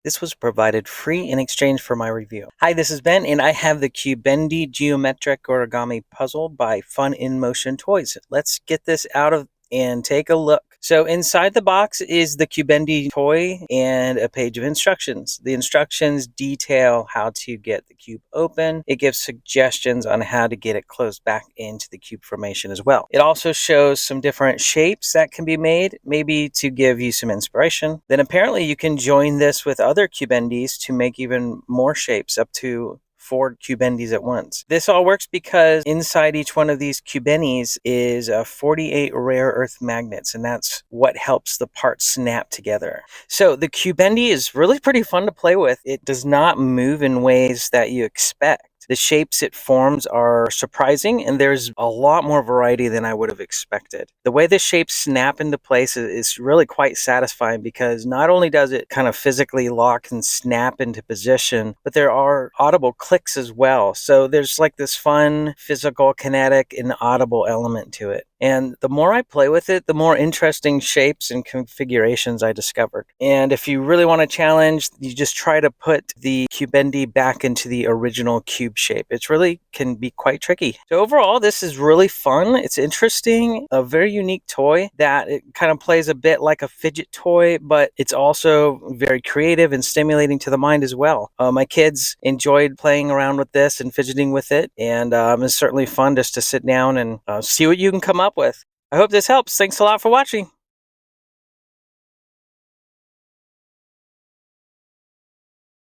This was provided free in exchange for my review. Hi, this is Ben, and I have the Cubendi Geometric Origami Puzzle by Fun in Motion Toys. Let's get this out of and take a look. So inside the box is the Cubendi toy and a page of instructions. The instructions detail how to get the cube open. It gives suggestions on how to get it closed back into the cube formation as well. It also shows some different shapes that can be made, maybe to give you some inspiration. Then apparently you can join this with other Cubendis to make even more shapes, up to 4 Cubendis at once. This all works because inside each one of these Cubenis is 48 rare earth magnets, and that's what helps the parts snap together. So the Cubendi is really pretty fun to play with. It does not move in ways that you expect. The shapes it forms are surprising, and there's a lot more variety than I would have expected. The way the shapes snap into place is really quite satisfying, because not only does it kind of physically lock and snap into position, but there are audible clicks as well. So there's like this fun physical, kinetic, and audible element to it. And the more I play with it, the more interesting shapes and configurations I discovered. And if you really want a challenge, you just try to put the Cubendi back into the original cube shape. It really can be quite tricky. So overall, this is really fun. It's interesting, a very unique toy that it kind of plays a bit like a fidget toy, but it's also very creative and stimulating to the mind as well. My kids enjoyed playing around with this and fidgeting with it, and it's certainly fun just to sit down and see what you can come up with. I hope this helps. Thanks a lot for watching.